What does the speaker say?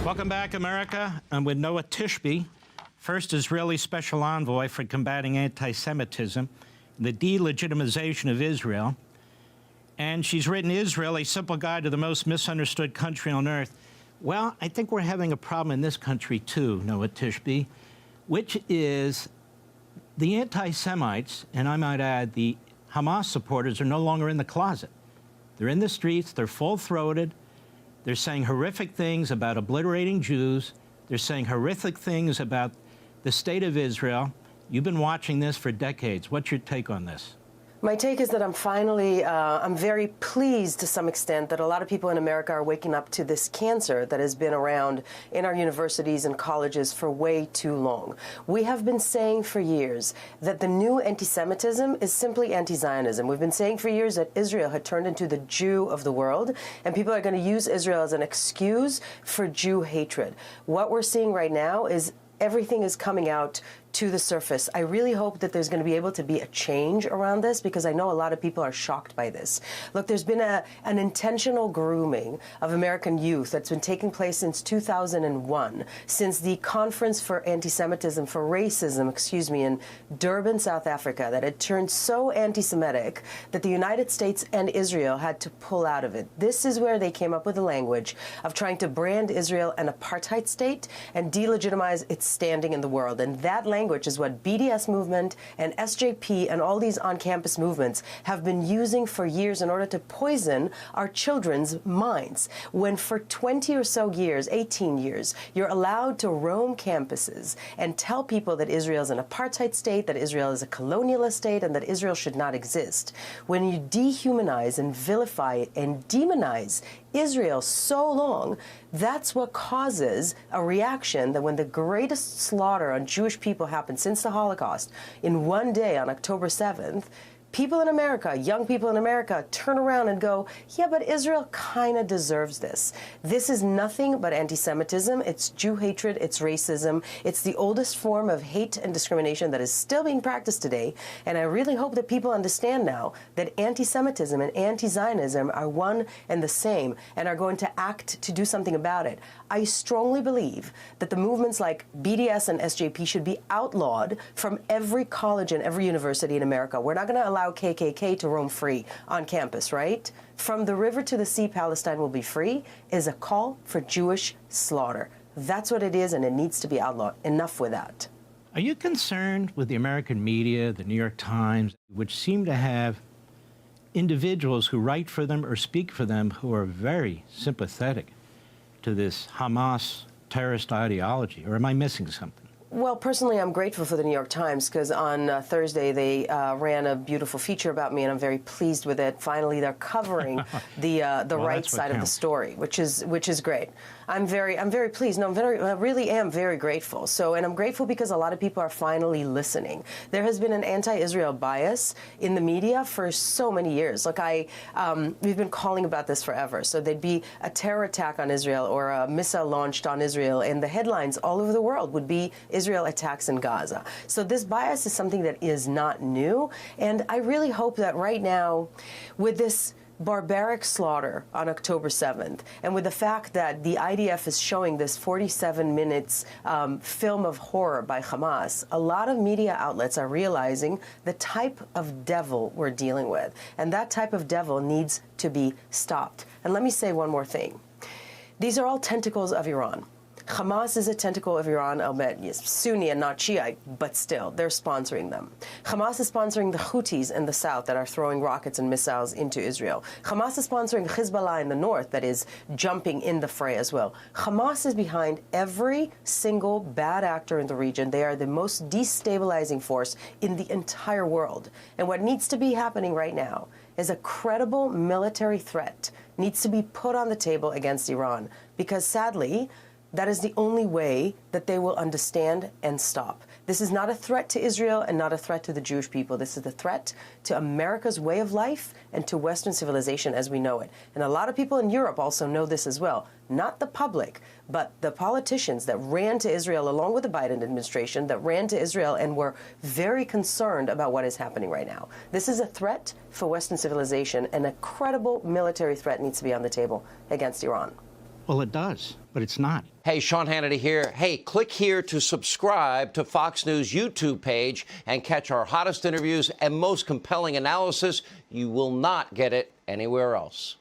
Welcome back, America. I'm with Noa Tishby, first Israeli special envoy for combating anti-Semitism, the delegitimization of Israel. And she's written Israel, a simple guide to the most misunderstood country on earth. Well, I think we're having a problem in this country too, Noa Tishby, which is the anti-Semites, and I might add the Hamas supporters, are no longer in the closet. They're in the streets, they're full-throated. They're saying horrific things about obliterating Jews. They're saying horrific things about the state of Israel. You've been watching this for decades. What's your take on this? My take is that I'm very pleased to some extent that a lot of people in America are waking up to this cancer that has been around in our universities and colleges for way too long. We have been saying for years that the new anti-Semitism is simply anti-Zionism. We've been saying for years that Israel had turned into the Jew of the world, and people are going to use Israel as an excuse for Jew hatred. What we're seeing right now is everything is coming out to the surface. I really hope that there's going to be able to be a change around this, because I know a lot of people are shocked by this. Look, there's been an intentional grooming of American youth that's been taking place since 2001, since the Conference for Anti-Semitism, for Racism, in Durban, South Africa, that had turned so anti-Semitic that the United States and Israel had to pull out of it. This is where they came up with the language of trying to brand Israel an apartheid state and delegitimize its standing in the world. And that language is what BDS movement and SJP and all these on-campus movements have been using for years in order to poison our children's minds. When for 20 or so years, 18 years, you're allowed to roam campuses and tell people that Israel is an apartheid state, that Israel is a colonialist state, and that Israel should not exist. When you dehumanize and vilify and demonize Israel so long, that's what causes a reaction that when the greatest slaughter on Jewish people happened since the Holocaust, in one day on October 7th, people in America, young people in America, turn around and go, yeah, but Israel kind of deserves this. This is nothing but anti-Semitism. It's Jew hatred. It's racism. It's the oldest form of hate and discrimination that is still being practiced today. And I really hope that people understand now that anti-Semitism and anti-Zionism are one and the same and are going to act to do something about it. I strongly believe that the movements like BDS and SJP should be outlawed from every college and every university in America. We're not going to allow KKK to roam free on campus, right? From the river to the sea, Palestine will be free is a call for Jewish slaughter. That's what it is, and it needs to be outlawed. Enough with that. Are you concerned with the American media, the New York Times, which seem to have individuals who write for them or speak for them who are very sympathetic to this Hamas terrorist ideology? Or am I missing something? Well, personally, I'm grateful for the New York Times, because on Thursday they ran a beautiful feature about me, and I'm very pleased with it. Finally, they're covering the right side of the story, which is great. I'm very pleased. No, I really am very grateful. And I'm grateful because a lot of people are finally listening. There has been an anti-Israel bias in the media for so many years. Look, we've been calling about this forever. So there'd be a terror attack on Israel or a missile launched on Israel, and the headlines all over the world would be Israel attacks in Gaza. So this bias is something that is not new. And I really hope that right now, with this barbaric slaughter on October 7th, and with the fact that the IDF is showing this 47 minutes film of horror by Hamas, a lot of media outlets are realizing the type of devil we're dealing with. And that type of devil needs to be stopped. And let me say one more thing. These are all tentacles of Iran. Hamas is a tentacle of Iran, albeit Sunni and not Shiite, but still, they're sponsoring them. Hamas is sponsoring the Houthis in the south that are throwing rockets and missiles into Israel. Hamas is sponsoring Hezbollah in the north that is jumping in the fray as well. Hamas is behind every single bad actor in the region. They are the most destabilizing force in the entire world. And what needs to be happening right now is a credible military threat needs to be put on the table against Iran, because sadly, that is the only way that they will understand and stop. This is not a threat to Israel and not a threat to the Jewish people. This is a threat to America's way of life and to Western civilization as we know it. And a lot of people in Europe also know this as well. Not the public, but the politicians that ran to Israel along with the Biden administration, that ran to Israel and were very concerned about what is happening right now. This is a threat for Western civilization, and a credible military threat needs to be on the table against Iran. Well, it does, but it's not. Hey, Sean Hannity here. Hey, click here to subscribe to Fox News YouTube page and catch our hottest interviews and most compelling analysis. You will not get it anywhere else.